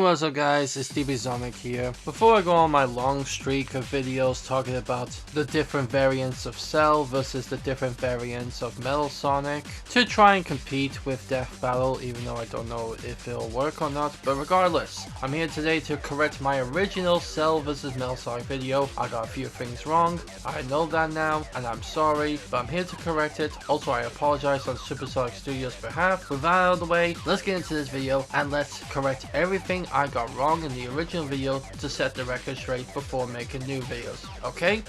what's up guys, it's Debunk here. Before I go on my long streak of videos talking about the different variants of Cell versus the different variants of Metal Sonic, to try and compete with Death Battle, even though I don't know if it'll work or not, but regardless, I'm here today to correct my original Cell versus Metal Sonic video. I got a few things wrong, I know that now, and I'm sorry, but I'm here to correct it. Also, I apologize on Supersonic Studios' behalf. With that out of the way, let's get into this video and let's correct everything I got wrong in the original video to set the record straight before making new videos. Okay,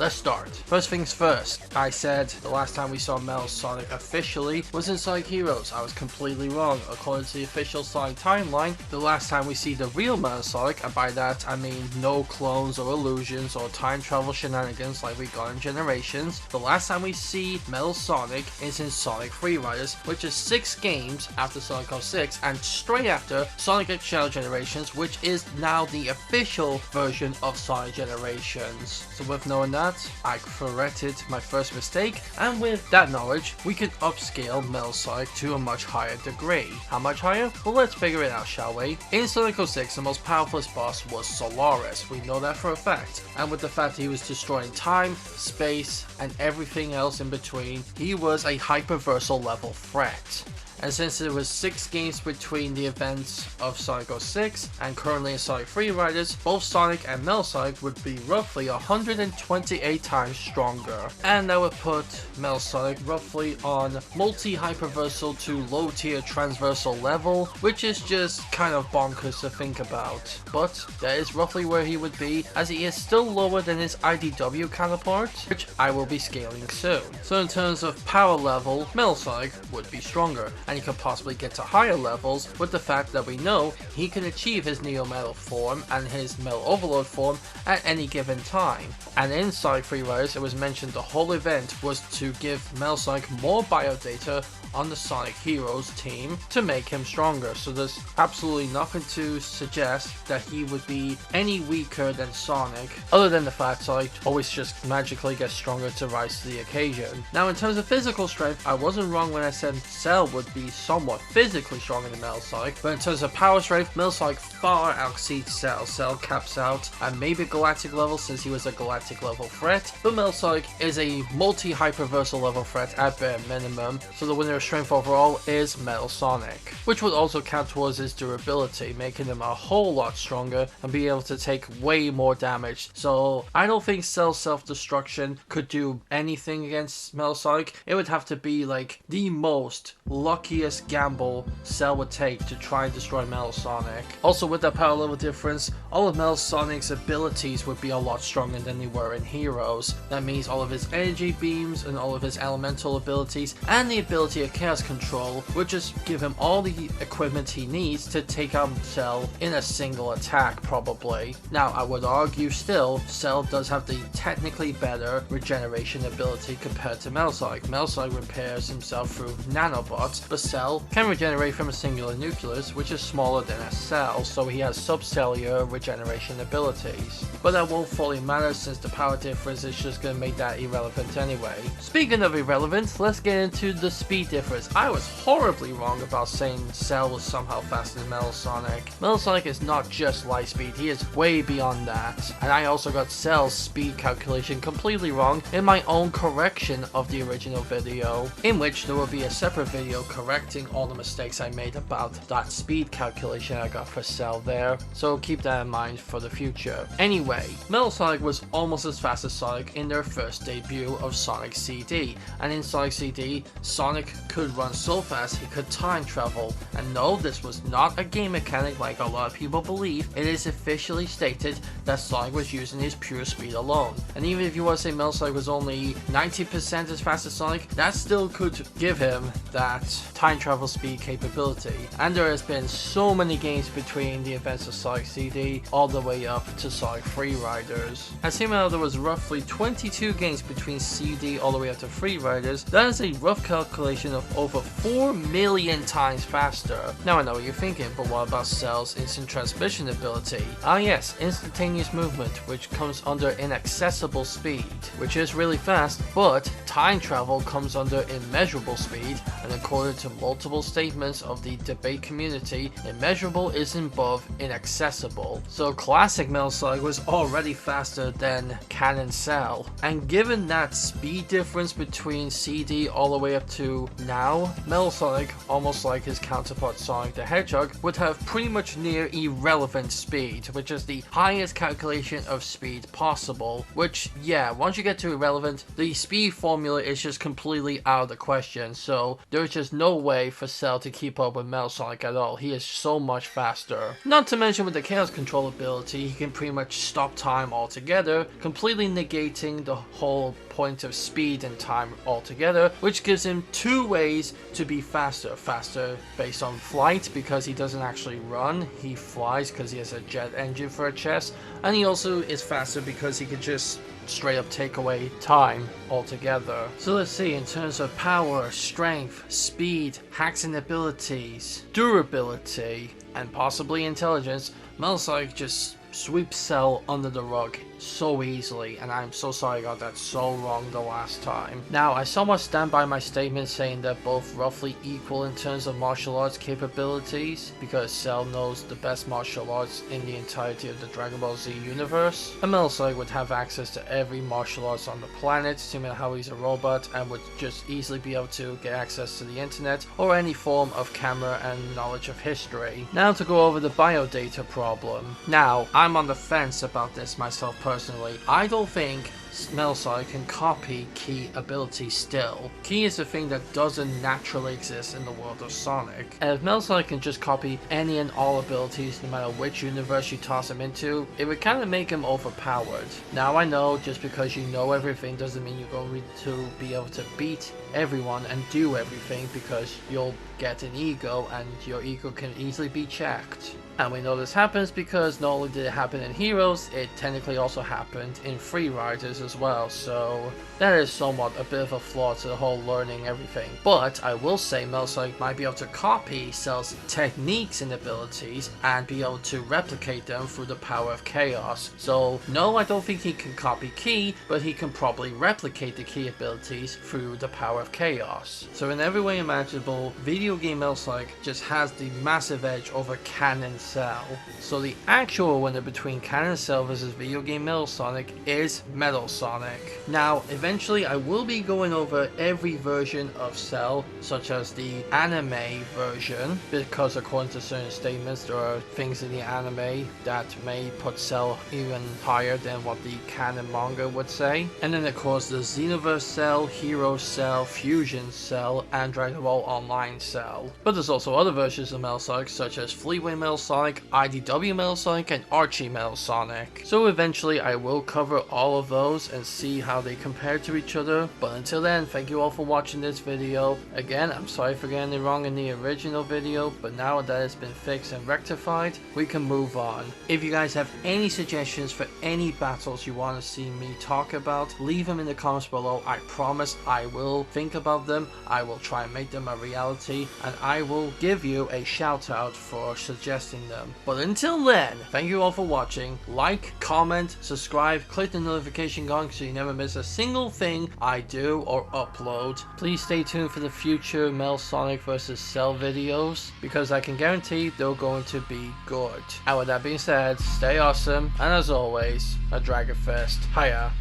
let's start. First things first, I said the last time we saw Metal Sonic officially was in Sonic Heroes. I was completely wrong. According to the official Sonic timeline, the last time we see the real Metal Sonic, and by that I mean no clones or illusions or time travel shenanigans like we got in Generations, the last time we see Metal Sonic is in Sonic Free Riders, which is 6 games after Sonic 06 and straight after Sonic XL Generations, which is now the official version of Sonic Generations. So with knowing that, I corrected my first mistake, and with that knowledge, we could upscale Metal Sonic to a much higher degree. How much higher? Well, let's figure it out, shall we? In Sonic 06, the most powerful boss was Solaris. We know that for a fact. And with the fact that he was destroying time, space, and everything else in between, he was a hyperversal level threat. And since it was 6 games between the events of Sonic 06 and currently in Sonic Free Riders, both Sonic and Metal Sonic would be roughly 128 times stronger. And that would put Metal Sonic roughly on multi-hyperversal to low tier transversal level, which is just kind of bonkers to think about. But that is roughly where he would be, as he is still lower than his IDW counterpart, which I will be scaling soon. So in terms of power level, Metal Sonic would be stronger, and he could possibly get to higher levels with the fact that we know he can achieve his Neo Metal form and his Metal Overload form at any given time. And in Sonic Free Riders, it was mentioned the whole event was to give Metal Sonic more biodata on the Sonic Heroes team to make him stronger, so there's absolutely nothing to suggest that he would be any weaker than Sonic, other than the fact Sonic always just magically gets stronger to rise to the occasion. Now in terms of physical strength, I wasn't wrong when I said Cell would be somewhat physically stronger than Metal Sonic, but in terms of power strength, Metal Sonic far exceeds Cell. Cell caps out at maybe galactic level since he was a galactic level threat, but Metal Sonic is a multi-hyperversal level threat at bare minimum, so the winner of strength overall is Metal Sonic, which would also count towards his durability, making him a whole lot stronger and be able to take way more damage. So I don't think Cell's self-destruction could do anything against Metal Sonic. It would have to be like the most luckiest gamble Cell would take to try and destroy Metal Sonic. Also, with that power level difference, all of Metal Sonic's abilities would be a lot stronger than they were in Heroes. That means all of his energy beams and all of his elemental abilities and the ability of Chaos Control would just give him all the equipment he needs to take out Cell in a single attack, probably. Now, I would argue still, Cell does have the technically better regeneration ability compared to Metal Sonic. Metal Sonic repairs himself through nanobots, but Cell can regenerate from a singular nucleus, which is smaller than a cell, so he has subcellular regeneration abilities. But that won't fully matter since the power difference is just going to make that irrelevant anyway. Speaking of irrelevant, let's get into the speed difference. I was horribly wrong about saying Cell was somehow faster than Metal Sonic. Metal Sonic is not just light speed, he is way beyond that. And I also got Cell's speed calculation completely wrong in my own correction of the original video, in which there will be a separate video correcting all the mistakes I made about that speed calculation I got for Cell there, so keep that in mind for the future. Anyway, Metal Sonic was almost as fast as Sonic in their first debut of Sonic CD, and in Sonic CD, Sonic could run so fast he could time travel. And no, this was not a game mechanic like a lot of people believe. It is officially stated that Sonic was using his pure speed alone. And even if you want to say Metal Sonic was only 90% as fast as Sonic, that still could give him that time travel speed capability. And there has been so many games between the events of Sonic CD all the way up to Sonic Free Riders. As even though there was roughly 22 games between CD all the way up to Free Riders, that is a rough calculation of over 4 million times faster. Now I know what you're thinking, but what about Cell's instant transmission ability? Ah yes, instantaneous movement, which comes under inaccessible speed, which is really fast, but time travel comes under immeasurable speed, and according to multiple statements of the debate community, immeasurable is above inaccessible. So classic Metal Slug was already faster than Canon Cell, and given that speed difference between CD all the way up to now, Metal Sonic, almost like his counterpart Sonic the Hedgehog, would have pretty much near irrelevant speed, which is the highest calculation of speed possible, which yeah, once you get to irrelevant, the speed formula is just completely out of the question, so there's just no way for Cell to keep up with Metal Sonic at all. He is so much faster. Not to mention with the Chaos Control ability, he can pretty much stop time altogether, completely negating the whole point of speed and time altogether, which gives him two ways to be faster. Faster based on flight because he doesn't actually run, he flies because he has a jet engine for a chest, and he also is faster because he can just straight up take away time altogether. So let's see, in terms of power, strength, speed, hacks and abilities, durability, and possibly intelligence, Metal Sonic just sweeps Cell under the rug so easily, and I'm so sorry I got that so wrong the last time. Now, I somewhat stand by my statement saying they're both roughly equal in terms of martial arts capabilities, because Cell knows the best martial arts in the entirety of the Dragon Ball Z universe, and Metal Slug would have access to every martial arts on the planet, assuming how he's a robot, and would just easily be able to get access to the internet or any form of camera and knowledge of history. Now to go over the biodata problem. Now, I'm on the fence about this myself personally. I don't think Metal Sonic can copy Ki ability still. Ki is a thing that doesn't naturally exist in the world of Sonic. And if Metal Sonic can just copy any and all abilities no matter which universe you toss him into, it would kind of make him overpowered. Now I know just because you know everything doesn't mean you're going to be able to beat everyone and do everything, because you'll get an ego and your ego can easily be checked. And we know this happens because not only did it happen in Heroes, it technically also happened in Free Riders as well, so that is somewhat a bit of a flaw to the whole learning everything. But I will say Metal Sonic might be able to copy Cell's techniques and abilities and be able to replicate them through the power of chaos. So no, I don't think he can copy Ki, but he can probably replicate the Ki abilities through the power of chaos. So in every way imaginable, video game Metal Sonic just has the massive edge over Canon Cell. So the actual winner between Canon Cell versus video game Metal Sonic is Metal Sonic. Now eventually I will be going over every version of Cell, such as the anime version, because according to certain statements there are things in the anime that may put Cell even higher than what the canon manga would say. And then of course the Xenoverse Cell, Hero Cell, Fusion Cell, and Dragon Ball Online Cell. But there's also other versions of Metal Sonic such as Fleetway Metal Sonic, IDW Metal Sonic, and Archie Metal Sonic. So eventually I will cover all of those and see how they compare to each other. But until then, thank you all for watching this video. Again, I'm sorry for getting it wrong in the original video, but now that it's been fixed and rectified, we can move on. If you guys have any suggestions for any battles you want to see me talk about, leave them in the comments below. I promise I will think about them, I will try and make them a reality, and I will give you a shout out for suggesting them. But until then, thank you all for watching. Like, comment, subscribe, click the notification gong so you never miss a single thing I do or upload. Please stay tuned for the future Metal Sonic vs. Cell videos, because I can guarantee they're going to be good. And with that being said, stay awesome, and as always, a Dragon Fist. Hiya.